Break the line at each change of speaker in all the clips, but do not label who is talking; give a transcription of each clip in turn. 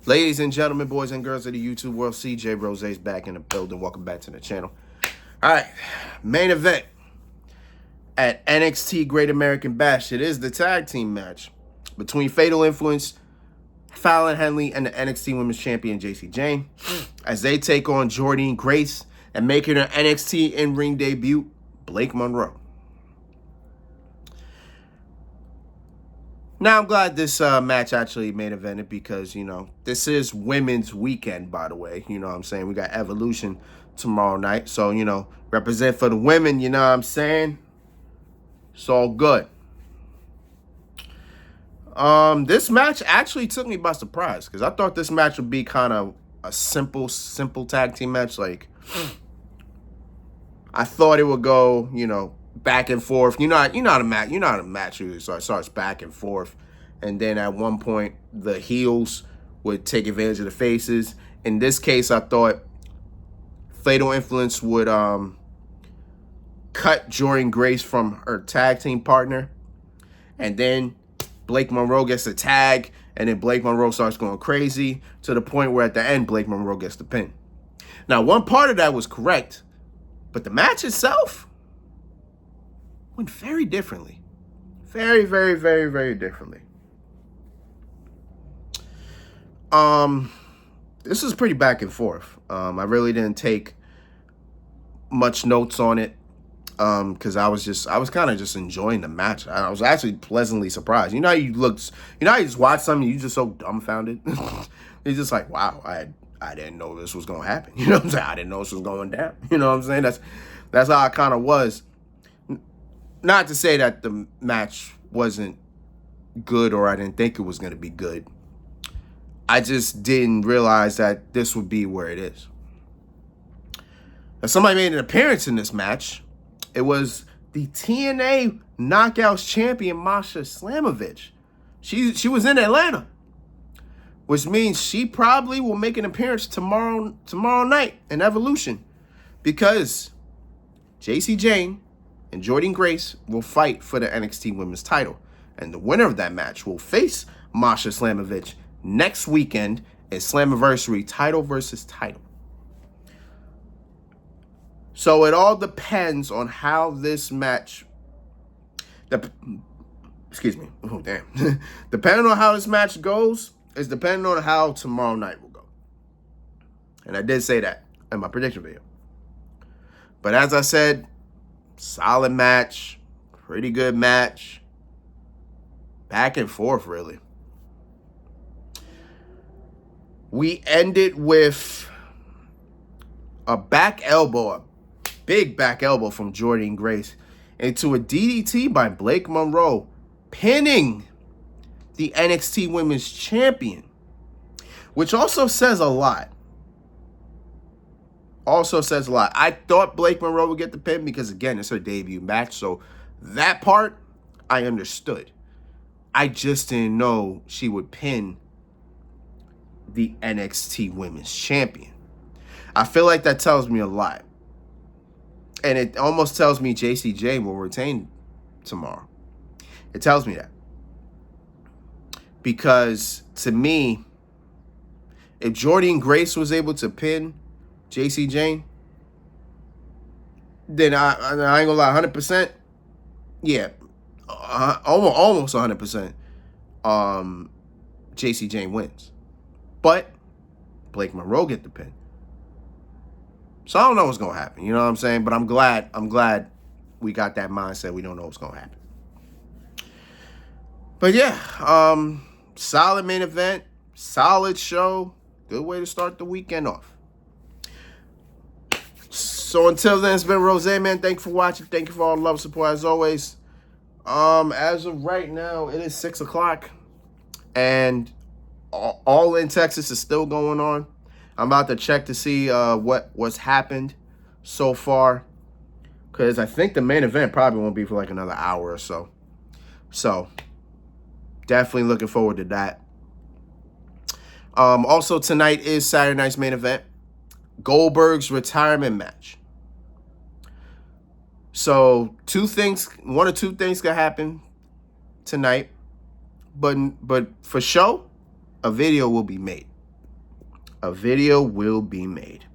Ladies and gentlemen, boys and girls of the YouTube world, CJ Rose's back in the building. Welcome back to the channel. All right, main event at NXT Great American Bash. It is the tag team match between Fatal Influence, Fallon Henley, and the NXT Women's Champion, Jordynne, as they take on Jordynne Grace and making her NXT in-ring debut, Blake Monroe. Now, I'm glad this match actually main evented because, this is women's weekend, by the way. You know what I'm saying? We got Evolution tomorrow night. So, represent for the women, you know what I'm saying? It's all good. This match actually took me by surprise because I thought this match would be kind of a simple tag team match. Like, I thought it would go, back and forth. You're not a match usually starts back and forth, and then at one point the heels would take advantage of the faces. In this case, I thought Fatal Influence would cut Jordynne Grace from her tag team partner, and then Blake Monroe gets a tag, and then Blake Monroe starts going crazy to the point where at the end Blake Monroe gets the pin. Now, one part of that was correct, but the match itself went very differently. Very, very, very, very differently. This is pretty back and forth. I really didn't take much notes on it because I was kind of just enjoying the match. I was actually pleasantly surprised. How you just watch something, you just so dumbfounded. It's just like, wow, I didn't know this was gonna happen. You know what I'm saying? I didn't know this was going down. You know what I'm saying? That's how I kind of was. Not to say that the match wasn't good or I didn't think it was going to be good. I just didn't realize that this would be where it is. Now, somebody made an appearance in this match. It was the TNA Knockouts champion, Masha Slamovich. She was in Atlanta, which means she probably will make an appearance tomorrow night in Evolution, because Jacy Jayne and Jordynne Grace will fight for the NXT Women's title. And the winner of that match will face Masha Slamovich next weekend in Slammiversary, title versus title. So it all depends on how this match... Excuse me. Oh, damn. Depending on how this match goes is depending on how tomorrow night will go. And I did say that in my prediction video. But as I said, solid match, pretty good match, back and forth, really. We ended with a back elbow, a big back elbow from Jordynne Grace into a DDT by Blake Monroe, pinning the NXT Women's Champion, which also says a lot. I thought Blake Monroe would get the pin because, again, it's her debut match. So that part, I understood. I just didn't know she would pin the NXT Women's Champion. I feel like that tells me a lot. And it almost tells me Jacy Jayne will retain tomorrow. It tells me that. Because, to me, if Jordynne Grace was able to pin Jacy Jayne, then I ain't gonna lie, 100%, yeah, almost 100%, Jacy Jayne wins. But Blake Monroe get the pin. So I don't know what's gonna happen, you know what I'm saying? But I'm glad we got that mindset. We don't know what's gonna happen. But yeah, solid main event, solid show, good way to start the weekend off. So until then, it's been Rose, man. Thank you for watching. Thank you for all the love and support as always. As of right now, it is 6 o'clock, and All in Texas is still going on. I'm about to check to see what's happened so far, because I think the main event probably won't be for like another hour or so. So definitely looking forward to that. Also tonight is Saturday night's main event, Goldberg's retirement match. So one or two things could happen tonight, but for sure, a video will be made. a video will be made.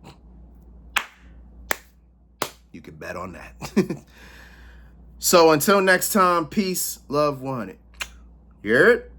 You can bet on that. So until next time, peace, love, 100. You heard?